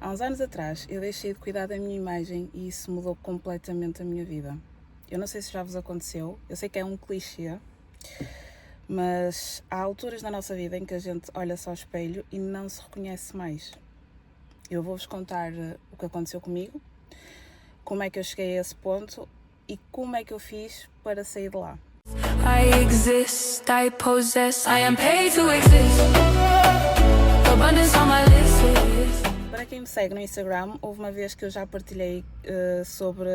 Há uns anos atrás eu deixei de cuidar da minha imagem e isso mudou completamente a minha vida. Eu não sei se já vos aconteceu, eu sei que é um clichê, mas há alturas na nossa vida em que a gente olha-se ao espelho e não se reconhece mais. Eu vou-vos contar o que aconteceu comigo, como é que eu cheguei a esse ponto e como é que eu fiz para sair de lá. I exist, I possess, I am paid to exist. Abundance on my list. Para quem me segue no Instagram, houve uma vez que eu já partilhei sobre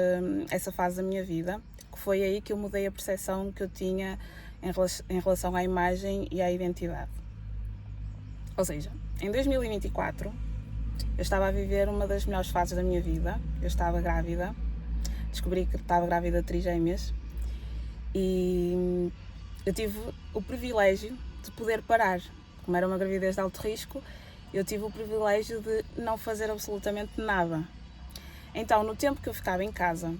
essa fase da minha vida, que foi aí que eu mudei a percepção que eu tinha em relação à imagem e à identidade. Ou seja, em 2024, eu estava a viver uma das melhores fases da minha vida. Eu estava grávida, descobri que estava grávida de trigêmeas e eu tive o privilégio de poder parar. Como era uma gravidez de alto risco, eu tive o privilégio de não fazer absolutamente nada. Então, no tempo que eu ficava em casa,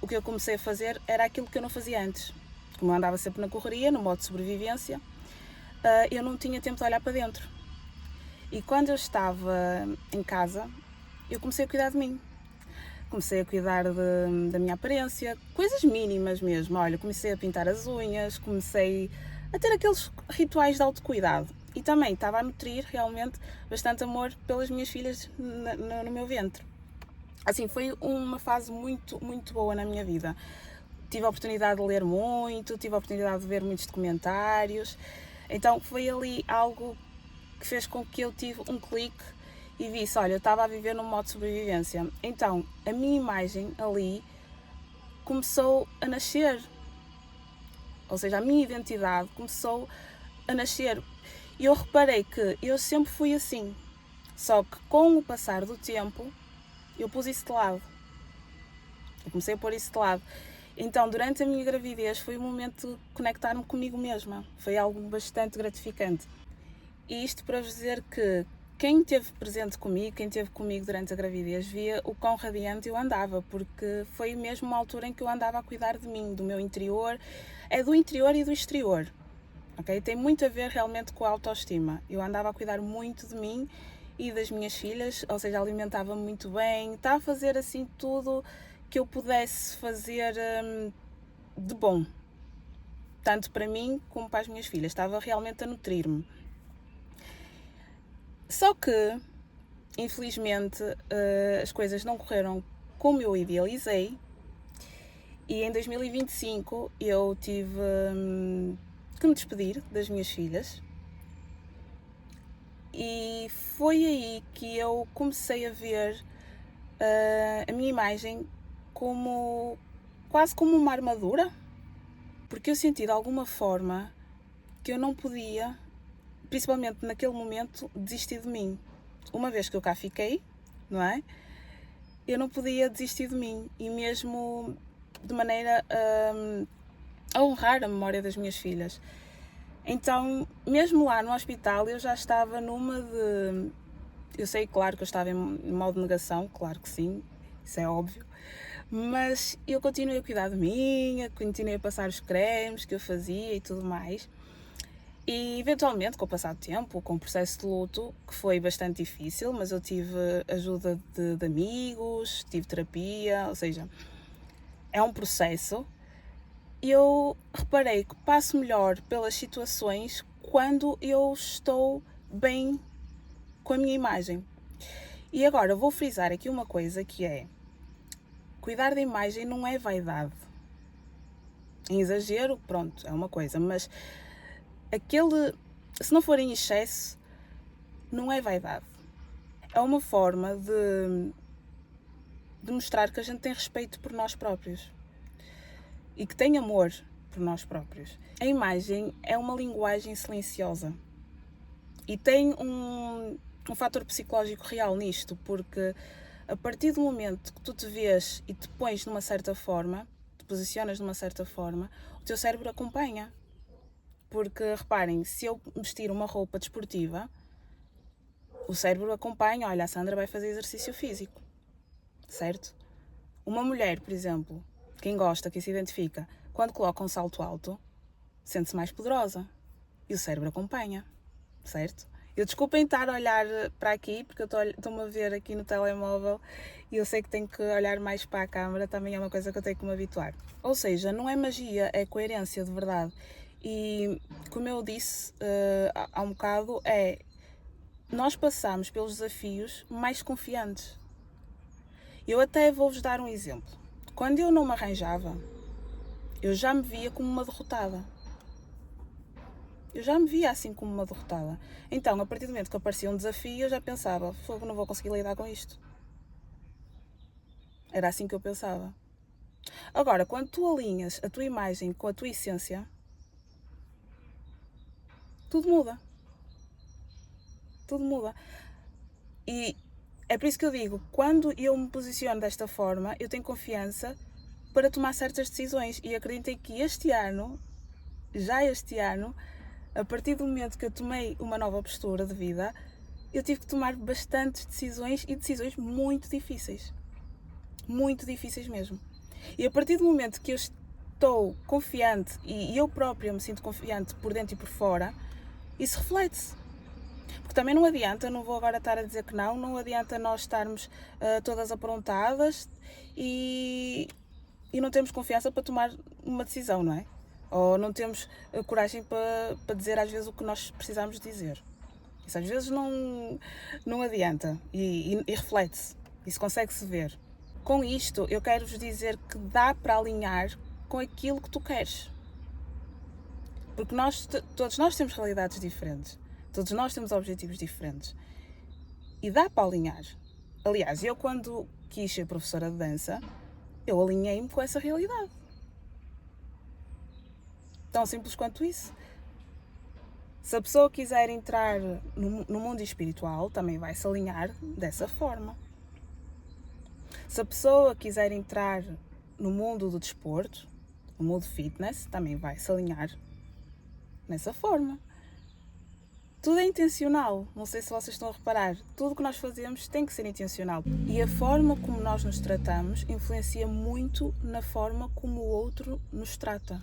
o que eu comecei a fazer era aquilo que eu não fazia antes. Como eu andava sempre na correria, no modo de sobrevivência, eu não tinha tempo de olhar para dentro. E quando eu estava em casa, eu comecei a cuidar de mim. Comecei a cuidar da minha aparência, coisas mínimas mesmo. Olha, comecei a pintar as unhas, comecei a ter aqueles rituais de autocuidado. E também estava a nutrir realmente bastante amor pelas minhas filhas no meu ventre. Assim, foi uma fase muito, muito boa na minha vida. Tive a oportunidade de ler muito, tive a oportunidade de ver muitos documentários. Então foi ali algo que fez com que eu tive um clique e disse, olha, eu estava a viver num modo de sobrevivência. Então, a minha imagem ali começou a nascer. Ou seja, a minha identidade começou a nascer. E eu reparei que eu sempre fui assim. Só que com o passar do tempo, eu pus isso de lado. Eu comecei a pôr isso de lado. Então, durante a minha gravidez, foi um momento de conectar-me comigo mesma. Foi algo bastante gratificante. E isto para vos dizer que quem esteve presente comigo, quem esteve comigo durante a gravidez, via o quão radiante eu andava, porque foi mesmo uma altura em que eu andava a cuidar de mim, do meu interior. É do interior e do exterior. Okay? Tem muito a ver realmente com a autoestima. Eu andava a cuidar muito de mim e das minhas filhas, ou seja, alimentava-me muito bem, estava a fazer assim tudo que eu pudesse fazer de bom, tanto para mim como para as minhas filhas. Estava realmente a nutrir-me. Só que, infelizmente, as coisas não correram como eu idealizei e em 2025 eu tive que me despedir das minhas filhas e foi aí que eu comecei a ver a minha imagem como quase como uma armadura, porque eu senti de alguma forma que eu não podia, principalmente naquele momento, desistir de mim. Uma vez que eu cá fiquei, não é? Eu não podia desistir de mim e mesmo de maneira a honrar a memória das minhas filhas. Então, mesmo lá no hospital, eu já estava numa de... Eu sei, claro, que eu estava em modo negação, claro que sim, isso é óbvio, mas eu continuei a cuidar de mim, continuei a passar os cremes que eu fazia e tudo mais. E eventualmente, com o passar do tempo, com o processo de luto, que foi bastante difícil, mas eu tive ajuda de amigos, tive terapia, ou seja, é um processo. E eu reparei que passo melhor pelas situações quando eu estou bem com a minha imagem. E agora vou frisar aqui uma coisa que é: cuidar da imagem não é vaidade. Em exagero, pronto, é uma coisa, mas se não for em excesso, não é vaidade. É uma forma de mostrar que a gente tem respeito por nós próprios e que tem amor por nós próprios. A imagem é uma linguagem silenciosa e tem um fator psicológico real nisto, porque a partir do momento que tu te vês e te pões numa certa forma, te posicionas de uma certa forma, o teu cérebro acompanha. Porque, reparem, se eu vestir uma roupa desportiva, o cérebro acompanha, olha, a Sandra vai fazer exercício físico, certo? Uma mulher, por exemplo, quem gosta, quem se identifica, quando coloca um salto alto, sente-se mais poderosa e o cérebro acompanha, certo? Desculpem estar a olhar para aqui, porque eu estou-me a ver aqui no telemóvel e eu sei que tenho que olhar mais para a câmara, também é uma coisa que eu tenho que me habituar. Ou seja, não é magia, é coerência de verdade. E como eu disse há um bocado, nós passamos pelos desafios mais confiantes. Eu até vou-vos dar um exemplo. Quando eu não me arranjava, eu já me via como uma derrotada. Eu já me via assim como uma derrotada. Então, a partir do momento que aparecia um desafio, eu já pensava, fogo, não vou conseguir lidar com isto. Era assim que eu pensava. Agora, quando tu alinhas a tua imagem com a tua essência, tudo muda. Tudo muda. E é por isso que eu digo, quando eu me posiciono desta forma, eu tenho confiança para tomar certas decisões. E acreditem que este ano, a partir do momento que eu tomei uma nova postura de vida, eu tive que tomar bastantes decisões e decisões muito difíceis. Muito difíceis mesmo. E a partir do momento que eu estou confiante e eu própria me sinto confiante por dentro e por fora, isso reflete-se. Porque também não adianta, não vou agora estar a dizer que não adianta nós estarmos todas aprontadas e não temos confiança para tomar uma decisão, não é? Ou não temos coragem para dizer às vezes o que nós precisamos dizer. Isso às vezes não adianta e reflete-se. Isso consegue-se ver. Com isto, eu quero-vos dizer que dá para alinhar com aquilo que tu queres. Porque todos nós temos realidades diferentes. Todos nós temos objetivos diferentes. E dá para alinhar. Aliás, eu quando quis ser professora de dança, eu alinhei-me com essa realidade. Tão simples quanto isso. Se a pessoa quiser entrar no mundo espiritual, também vai se alinhar dessa forma. Se a pessoa quiser entrar no mundo do desporto, no mundo fitness, também vai se alinhar nessa forma. Tudo é intencional, não sei se vocês estão a reparar, tudo que nós fazemos tem que ser intencional. E a forma como nós nos tratamos influencia muito na forma como o outro nos trata.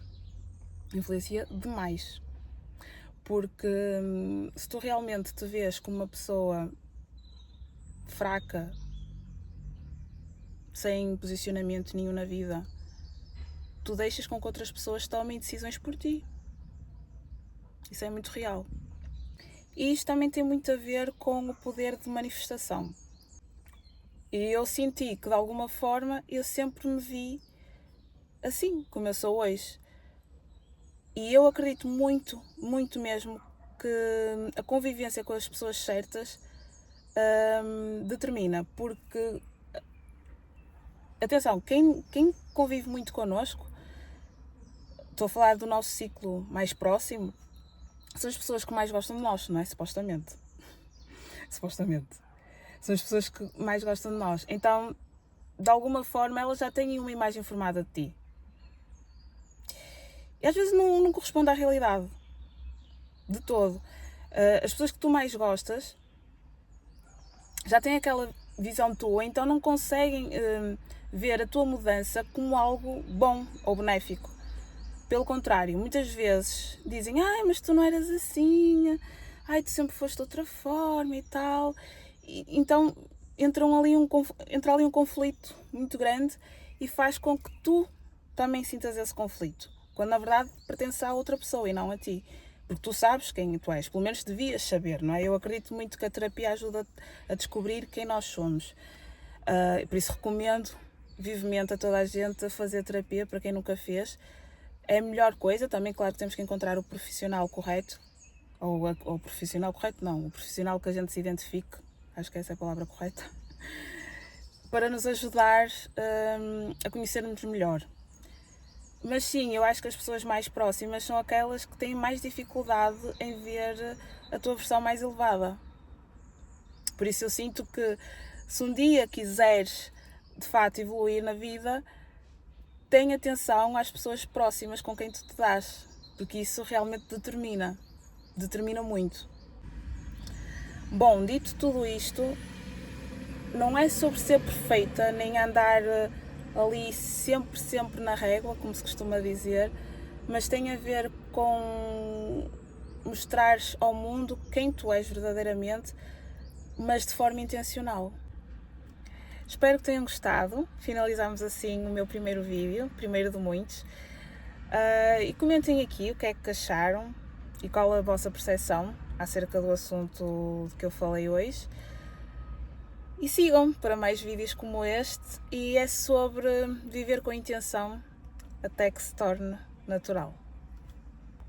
Influencia demais. Porque se tu realmente te vês como uma pessoa fraca, sem posicionamento nenhum na vida, tu deixas com que outras pessoas tomem decisões por ti. Isso é muito real. E isto também tem muito a ver com o poder de manifestação. E eu senti que de alguma forma eu sempre me vi assim, como eu sou hoje. E eu acredito muito, muito mesmo, que a convivência com as pessoas certas determina, porque atenção, quem convive muito connosco, estou a falar do nosso ciclo mais próximo, são as pessoas que mais gostam de nós, não é? Supostamente. São as pessoas que mais gostam de nós. Então, de alguma forma, elas já têm uma imagem formada de ti. E às vezes não corresponde à realidade. De todo. As pessoas que tu mais gostas já têm aquela visão tua, então não conseguem ver a tua mudança como algo bom ou benéfico. Pelo contrário, muitas vezes dizem, mas tu não eras assim, tu sempre foste de outra forma e tal. Então entra ali um conflito muito grande e faz com que tu também sintas esse conflito. Quando na verdade pertence a outra pessoa e não a ti. Porque tu sabes quem tu és, pelo menos devias saber, não é? Eu acredito muito que a terapia ajuda a descobrir quem nós somos. Por isso recomendo vivamente a toda a gente a fazer terapia, para quem nunca fez. É a melhor coisa, também claro que temos que encontrar o profissional correto, ou o profissional correto não, o profissional que a gente se identifique, acho que essa é a palavra correta, para nos ajudar a conhecermos melhor. Mas sim, eu acho que as pessoas mais próximas são aquelas que têm mais dificuldade em ver a tua versão mais elevada. Por isso eu sinto que se um dia quiseres de facto evoluir na vida, tenha atenção às pessoas próximas com quem tu te dás, porque isso realmente determina muito. Bom, dito tudo isto, não é sobre ser perfeita, nem andar ali sempre na régua, como se costuma dizer, mas tem a ver com mostrares ao mundo quem tu és verdadeiramente, mas de forma intencional. Espero que tenham gostado. Finalizamos assim o meu primeiro vídeo, primeiro de muitos. E comentem aqui o que é que acharam e qual a vossa percepção acerca do assunto de que eu falei hoje. E sigam para mais vídeos como este, e é sobre viver com intenção até que se torne natural.